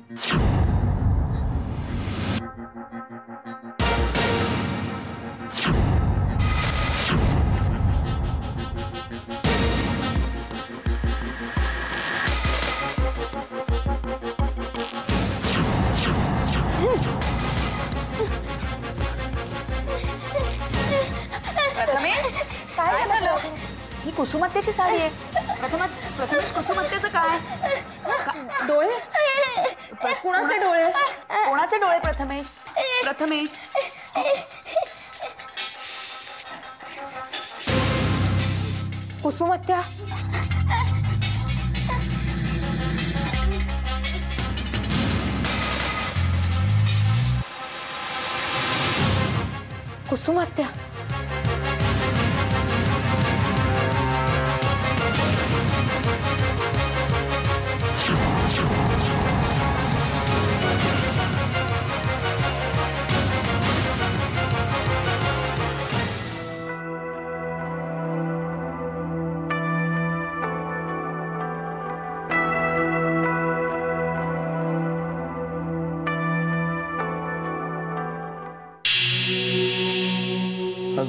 प्रथमेश, काय झालं? ही कुसुमत्तेची साडी आहे. प्रथमेश, कुसुमत्तेचं काय? डोळे? कुणाचे डोळे? कोणाचे डोळे प्रथमेश? प्रथमेश, कुसुमत्या, कुसुमत्या,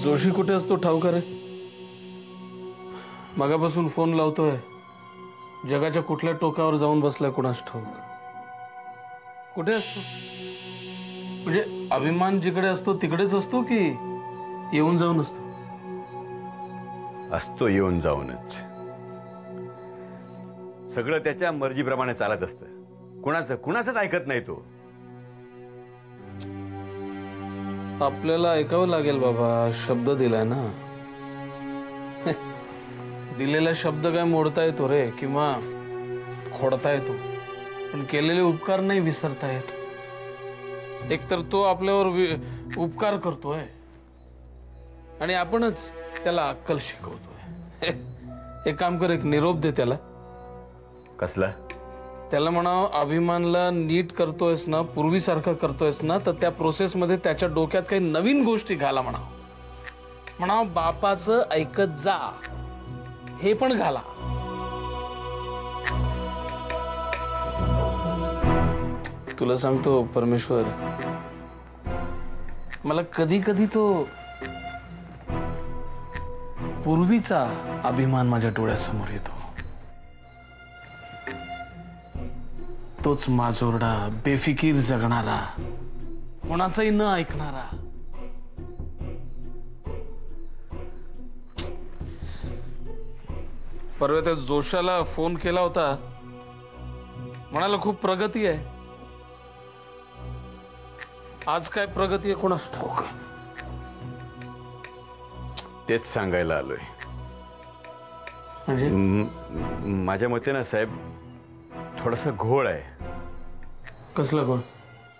जोशी कुठे असतो ठाऊक रे? मगापासून फोन लावतोय, जगाच्या कुठल्या टोकावर जाऊन बसलाय कुणास ठाऊक. कुठे असतो? म्हणजे अभिमान जिकडे असतो तिकडेच असतो की येऊन जाऊन असतो? असतो येऊन जाऊनच. सगळं त्याच्या मर्जीप्रमाणे चालत असतं. कुणाचंच ऐकत नाही तो. आपल्याला ऐकावं लागेल बाबा, शब्द दिलाय ना. दिलेला शब्द काय मोडता येतो रे किंवा खोडता येतो, पण केलेले उपकार नाही विसरता येत. एकतर तो आपल्यावर उपकार करतोय आणि आपणच त्याला अक्कल शिकवतोय. एक काम कर, एक निरोप दे त्याला. कसला? त्याला म्हणावं, अभिमानला नीट करतोयस ना, पूर्वीसारखं करतोयस ना, तर त्या प्रोसेस मध्ये त्याच्या डोक्यात काही नवीन गोष्टी घाला म्हणावं. बापाचं ऐकत जा हे पण घाला. तुला सांगतो परमेश्वर, मला कधी कधी तो पूर्वीचा अभिमान माझ्या डोळ्यासमोर येतो. तोच माजोरडा, बेफिकीर जगणारा, कोणाचंही न ऐकणारा. परवा त्या जोशाला फोन केला होता, म्हणाला खूप प्रगती आहे. आज काय प्रगती आहे कोणास ठाऊक. तेच सांगायला आलोय. म्हणजे माझ्या मते ना साहेब, थोडासा घोळ आहे. कसला घोळ?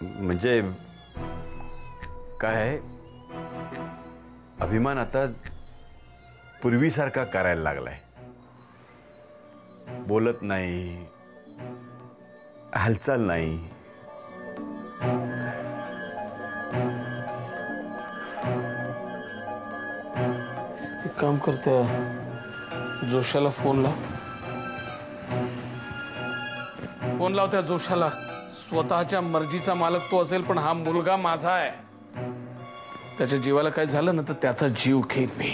म्हणजे काय आहे, अभिमान आता पूर्वीसारखा करायला लागलाय. बोलत नाही, हालचाल नाही. एक काम करते, जोशाला फोन लाव त्या जोशाला. स्वतःच्या मर्जीचा मालक तो असेल, पण हा मुलगा माझा आहे. त्याच्या जीवाला काय झालं ना तर त्याचा जीव घेईन मी.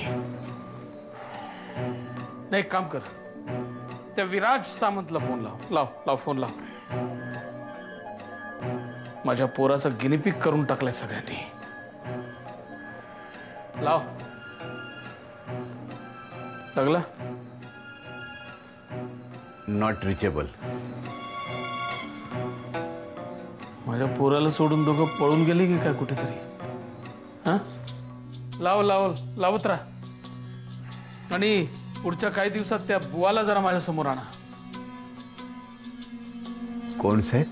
नाही, एक काम कर, त्या विराज सामंतला फोन लाव फोन लाव. माझ्या पोराचं गिनीपिक करून टाकलंय सगळ्यांनी. लाव. लागला? Not reachable. माझ्या पोराला सोडून दोघं पळून गेली की काय कुठेतरी? हा, लावत राहा. आणि पुढच्या काही दिवसात त्या बुवाला जरा माझ्या समोर आणा. कोण साहेब?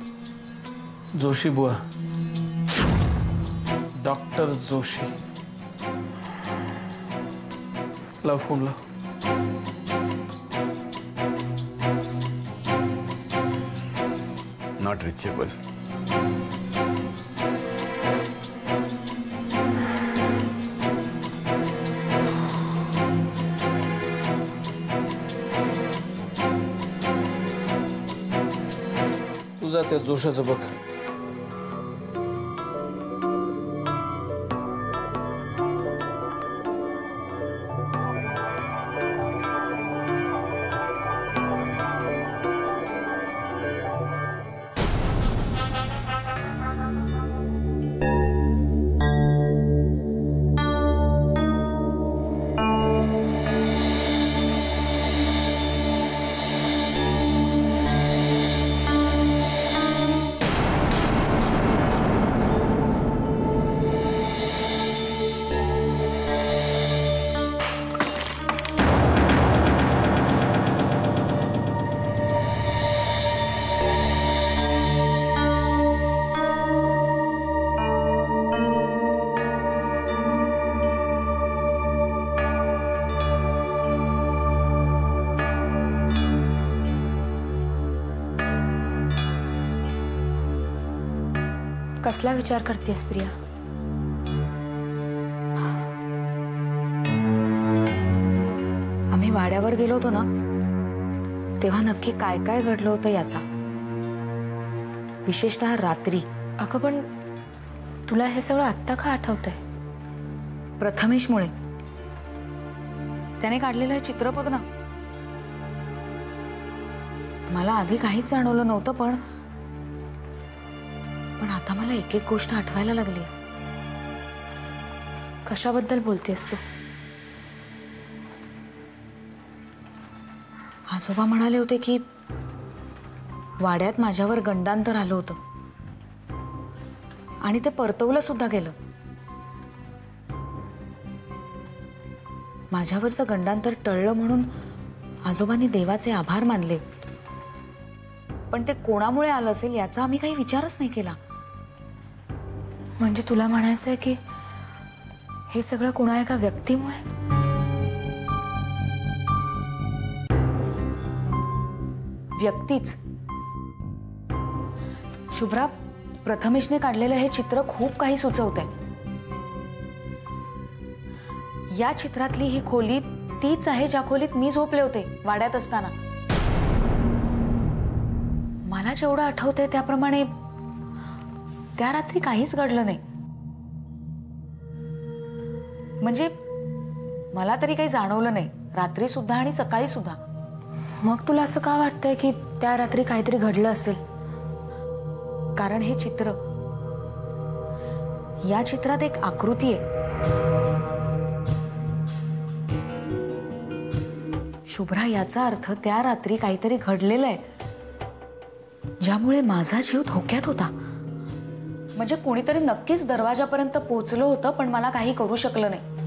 जोशी बुवा, डॉक्टर जोशी. लाव फोन लाव. Not reachable. तुझा त्या जोशाचं बघ. कसला विचार करतेस प्रिया? आम्ही वाड्यावर गेलो होतो ना, तेव्हा नक्की काय काय घडलं होतं याचा, विशेषतः रात्री. अगं पण तुला हे सगळं आत्ता का आठवतंय? प्रथमेशमुळे. त्याने काढलेलं हे चित्र बघ ना. मला आधी काहीच जाणवलं नव्हतं, पण आता मला एक एक गोष्ट आठवायला लागली. कशाबद्दल बोलतेस तू? आजोबा म्हणाले होते की वाड्यात माझ्यावर गंडांतर आलं होतं आणि ते परतवलं सुद्धा गेलं. माझ्यावरचं गंडांतर टळलं म्हणून आजोबांनी देवाचे आभार मानले, पण ते कोणामुळे आलं असेल याचा आम्ही काही विचारच नाही केला. म्हणजे तुला म्हणायचंय की हे सगळं कुणा एका व्यक्तीमुळे? व्यक्तीच. शुभ्रा, प्रथमेशने काढलेलं हे चित्र खूप काही सुचवतंय. या चित्रातली ही खोली तीच आहे ज्या खोलीत मी झोपले होते वाड्यात असताना. मला जेवढं आठवतंय त्याप्रमाणे त्या रात्री काहीच घडलं नाही. म्हणजे मला तरी काही जाणवलं नाही, रात्री सुद्धा आणि सकाळी सुद्धा. मग तुला असं का वाटतंय की त्या रात्री काहीतरी घडलं असेल? कारण हे चित्र, या चित्रात एक आकृती आहे. शुभ्रा, याचा अर्थ त्या रात्री काहीतरी घडलेलं आहे ज्यामुळे माझा जीव धोक्यात होता. म्हणजे कोणीतरी नक्कीच दरवाजापर्यंत पोहोचलं होतं, पण मला काही करू शकलं नाही.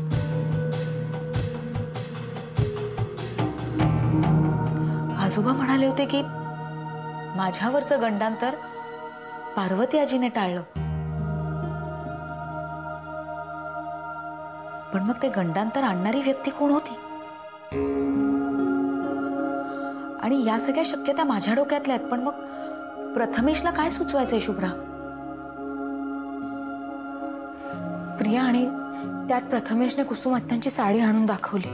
आजोबा म्हणाले होते की माझ्यावरचं गंडांतर पार्वती आजीने टाळलं, पण मग ते गंडांतर आणणारी व्यक्ती कोण होती? आणि या सगळ्या शक्यता माझ्या डोक्यातल्या आहेत, पण मग प्रथमेशला काय सुचवायचंय शुभ्रा? प्रिया, आणि त्यात प्रथमेशने कुसुमत्यांची साडी आणून दाखवली,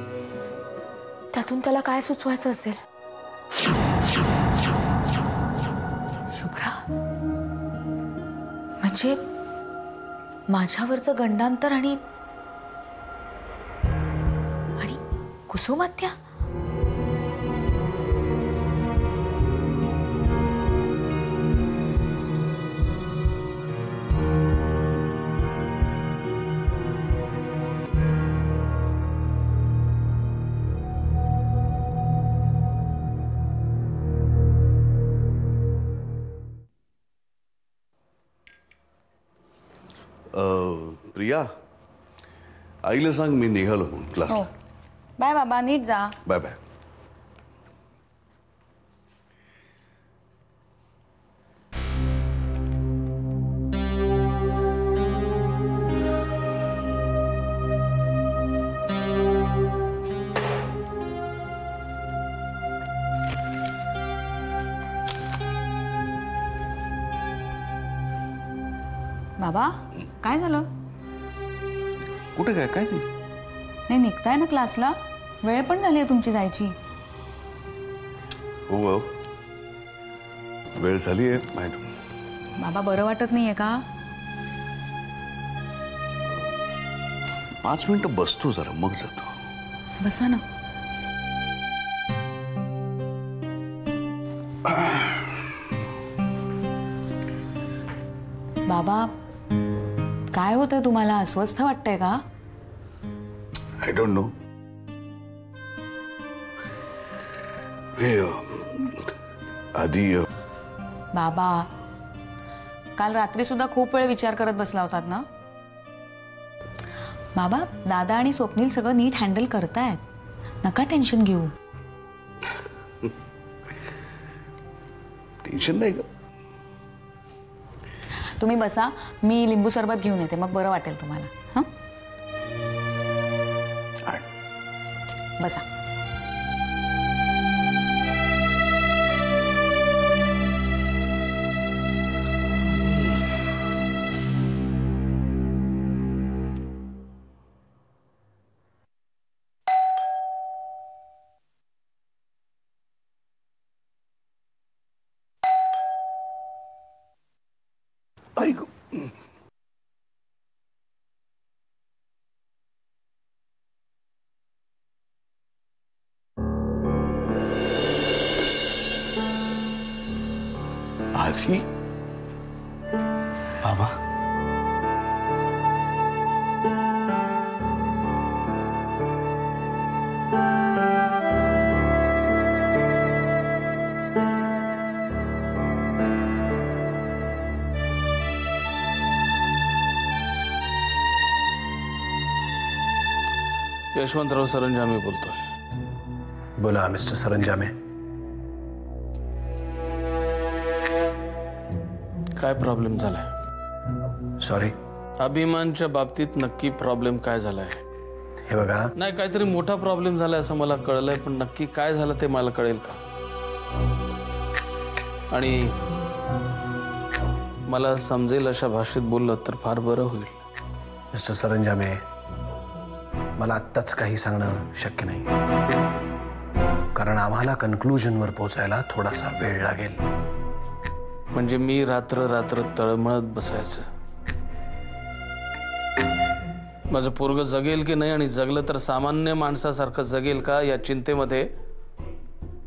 त्यातून त्याला काय सुचवायचं असेल? शुभ्रा, म्हणजे माझ्यावरचं गंडांतर आणि कुसुमत्या. प्रिया, आईला सांग मी निघालो म्हणून क्लास. हो, बाय बाबा, नीट जा. Bye bye. बाबा, काय झालं? कुठे काय काय नाही. नाही, निघताय ना क्लासला? वेळ पण झाली आहे तुमची जायची. हो, वेळ झाली आहे मॅडम. बाबा बरं वाटत नाहीये का? 5 मिनिटं बसतो जरा, मग जातो. बसा ना. बाबा काय होतंय तुम्हाला? अस्वस्थ वाटतंय का? I don't know. हे आधी बाबा काल रात्री सुद्धा खूप वेळ विचार करत बसला होतात ना? बाबा दादा आणि स्वप्नील सगळं नीट हँडल करतायत, नका टेन्शन घेऊ. टेन्शन नाही का? तुम्ही बसा, मी लिंबू सरबत घेऊन येते, मग बरं वाटेल तुम्हाला. हं बसा. ऐक, आधी बाबा यशवंतराव सरंजामे बोलतोय. बोला मिस्टर सरंजामे. काय प्रॉब्लेम झालाय? सॉरी. अभिमानच्या बाबतीत नक्की प्रॉब्लेम काय झालाय? हे बघा, नाही, काहीतरी मोठा प्रॉब्लेम झालाय असं मला कळलंय, पण नक्की काय झालं ते मला कळेल का? आणि मला समजेल अशा भाषेत बोललं तर फार बरं होईल. मिस्टर सरंजामे, मला आत्ताच काही सांगणं शक्य नाही, कारण आम्हाला कन्क्लुजनवर पोहोचायला थोडासा वेळ लागेल. म्हणजे मी रात्र रात्र तळमळत बसायचं, माझं पोरग जगेल की नाही, आणि जगलं तर सामान्य माणसासारखं जगेल का या चिंतेमध्ये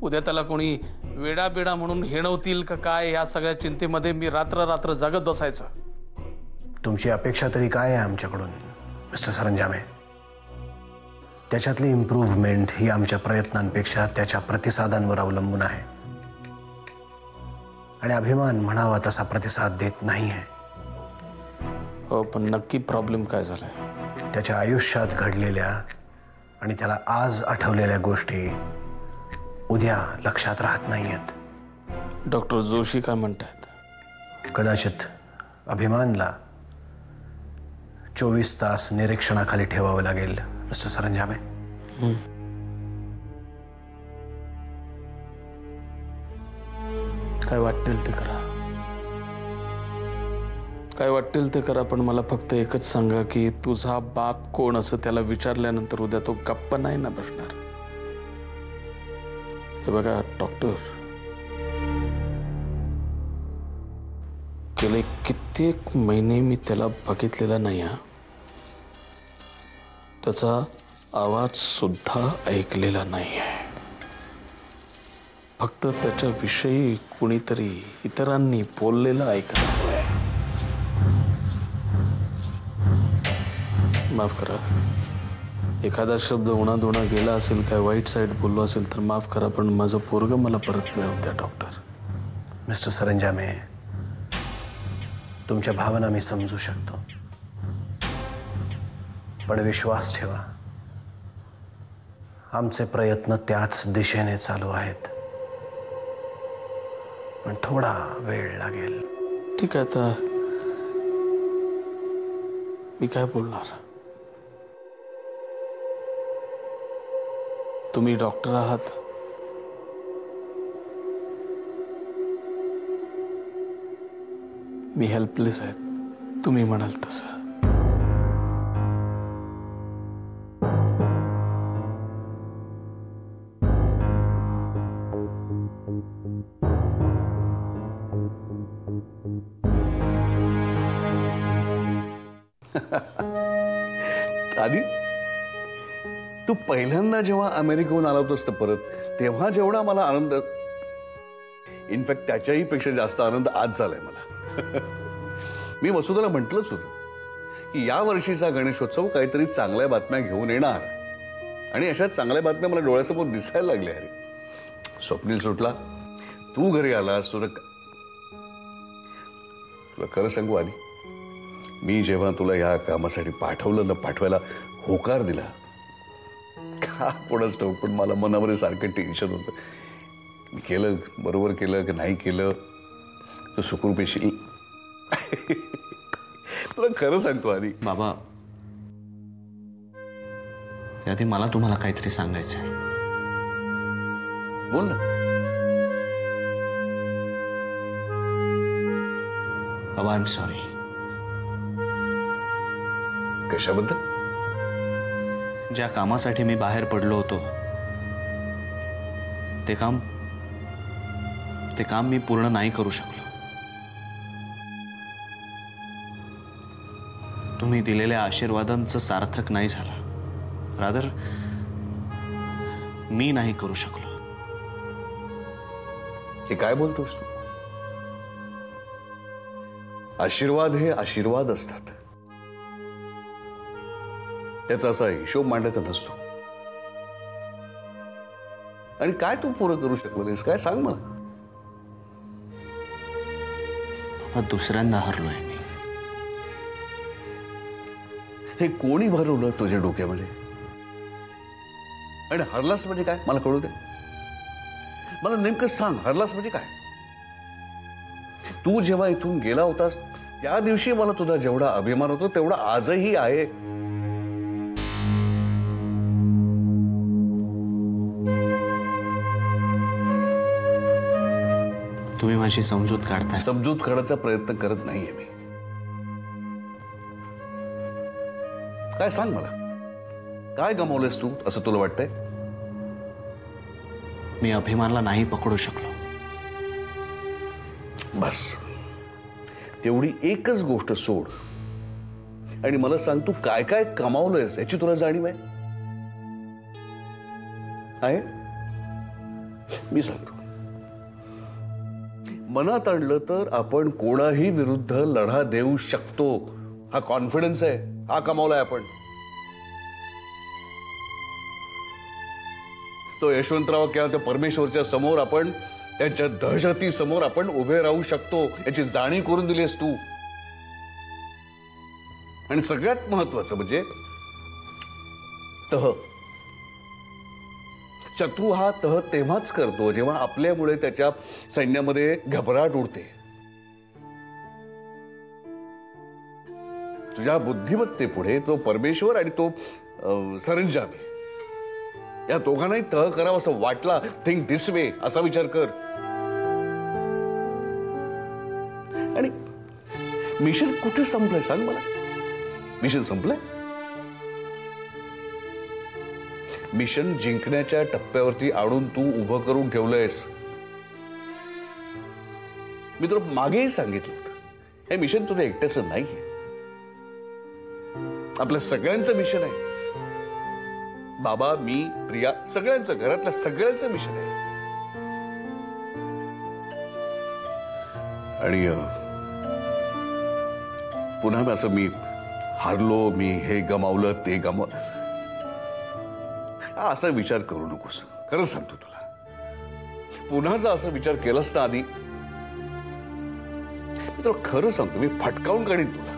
उद्या त्याला कोणी वेडा बेडा म्हणून हेणवतील का काय, या सगळ्या चिंतेमध्ये मी रात्र रात्र जगत बसायचं. तुमची अपेक्षा तरी काय आहे आमच्याकडून मिस्टर सरंजामे? त्याच्यातली इम्प्रूव्हमेंट ही आमच्या प्रयत्नांपेक्षा त्याच्या प्रतिसादांवर अवलंबून आहे, आणि अभिमान म्हणावा तसा प्रतिसाद देत नाहीये. हो, पण नक्की प्रॉब्लेम काय झालाय? त्याच्या आयुष्यात घडलेल्या आणि त्याला आज आठवलेल्या गोष्टी उद्या लक्षात राहत नाहीयेत. डॉक्टर जोशी काय म्हणतात? कदाचित अभिमानला 24 तास निरीक्षणाखाली ठेवावं लागेल मिस्टर सरंजामे. काय वाटेल ते करा, काय वाटेल ते करा, पण मला फक्त एकच सांगा की तुझा बाप कोण असं त्याला विचारल्यानंतर उद्या तो गप्प नाही ना बसणार. हे बघा डॉक्टर, गेले कित्येक महिने मी त्याला बघितलेला नाही, त्याचा आवाज सुद्धा ऐकलेला नाही आहे. फक्त त्याच्याविषयी कुणीतरी इतरांनी बोललेलं ऐकलं आहे. माफ करा, एखादा शब्द उणादुणा गेला असेल, काय वाईट साईड बोललो असेल तर माफ करा, पण माझं पोरग मला परत मिळवून द्या डॉक्टर. मिस्टर सरंजामे, तुमच्या भावना मी समजू शकतो, पण विश्वास ठेवा, आमचे प्रयत्न त्याच दिशेने चालू आहेत, पण थोडा वेळ लागेल. ठीक आहे, आता मी काय बोलणार? तुम्ही डॉक्टर आहात, मी हेल्पलेस आहे, तुम्ही म्हणाल तसं. आधी तू पहिल्यांदा जेव्हा अमेरिकेहून आला होतास तर परत, तेव्हा जेवढा मला आनंद, इनफॅक्ट त्याच्याही पेक्षा जास्त आनंद आज झालाय मला. मी वसुधाला म्हटलंच होतं की या वर्षीचा गणेशोत्सव काहीतरी चांगल्या बातम्या घेऊन येणार, आणि अशा चांगल्या बातम्या मला डोळ्यासमोर दिसायला लागल्या. अरे स्वप्नील सुटला, तू घरी आलास, तुला खरं सांगू आधी, मी जेव्हा तुला या कामासाठी पाठवलं ना, पाठवायला होकार दिला, का कोणाच ठाऊक, पण मला मनामध्ये सारखं टेन्शन होतं. मी केलं, बरोबर केलं की नाही केलं, तू सुखरूप येशील. तुला खरं सांगतो आधी. बाबा, त्याआधी मला तुम्हाला काहीतरी सांगायचं आहे. बोल ना. बाबा, आय एम सॉरी. कशाबद्दल? ज्या कामासाठी मी बाहेर पडलो होतो, ते काम मी पूर्ण नाही करू शकलो. तुम्ही दिलेल्या आशीर्वादांचं सार्थक नाही झाला. रादर मी नाही करू शकलो. हे काय बोलतोस तू? आशीर्वाद हे आशीर्वाद असतात, त्याचा असा हिशोब मांडायचा नसतो. आणि काय तू पुरं करू शकलो नाहीस, काय सांग मला. दुसऱ्यांदा हरलोय मी. हे कोणी भरवलं तुझ्या डोक्यामध्ये? आणि हरलास म्हणजे काय मला कळू दे. मला नेमकं सांग, हरलास म्हणजे काय? तू जेव्हा इथून गेला होतास त्या दिवशी मला तुझा जेवढा अभिमान होता तेवढा आजही आहे. तुम्ही माझी समजूत काढताय. समजूत काढायचा प्रयत्न करत नाहीये मी. काय सांग मला, काय गमावलंस तू असं तुला वाटतंय? मी अभिमानला नाही पकडू शकलो. बस तेवढी एकच गोष्ट सोड आणि मला सांग, तू काय काय कमावलंयस याची तुला जाणीव आहे? मी सांगतो, मनात आणलं तर आपण कोणाही विरुद्ध लढा देऊ शकतो. हा कॉन्फिडन्स आहे, हा कमावलाय आपण. तो यशवंतराव किंवा त्या परमेश्वरच्या समोर आपण, त्यांच्या दहशती समोर आपण उभे राहू शकतो याची जाणीव करून दिलीस तू. आणि सगळ्यात महत्वाचं म्हणजे तह. शत्रू हा तह तेव्हाच करतो जेव्हा आपल्यामुळे त्याच्या सैन्यामध्ये घबराट उडते. तुझ्या बुद्धिमत्तेपुढे तो परमेश्वर आणि तो सरंजामी या दोघांनाही तह करावं असं वाटला. थिंक दिस वे, असा विचार कर. आणि मिशन कुठे संपलंय सांग मला. मिशन संपलंय? मिशन जिंकण्याच्या टप्प्यावरती आणून तू उभं करून ठेवलंयस. मी तुला मागेही सांगितलं होतं, हे मिशन तुझं एकट्याचं नाहीये, आपल्या सगळ्यांचं मिशन आहे. बाबा, मी, प्रिया, सगळ्यांचं, घरातल्या सगळ्यांचं मिशन आहे. आणि पुन्हा असं मी हारलो, मी हे गमावलं, ते गमावलं, असा विचार करू नकोस. खरंच सांगतो तुला, पुन्हा जर असा विचार केलास ना आधी, मी तुला खरं सांगतो, मी फटकावून काढीन तुला.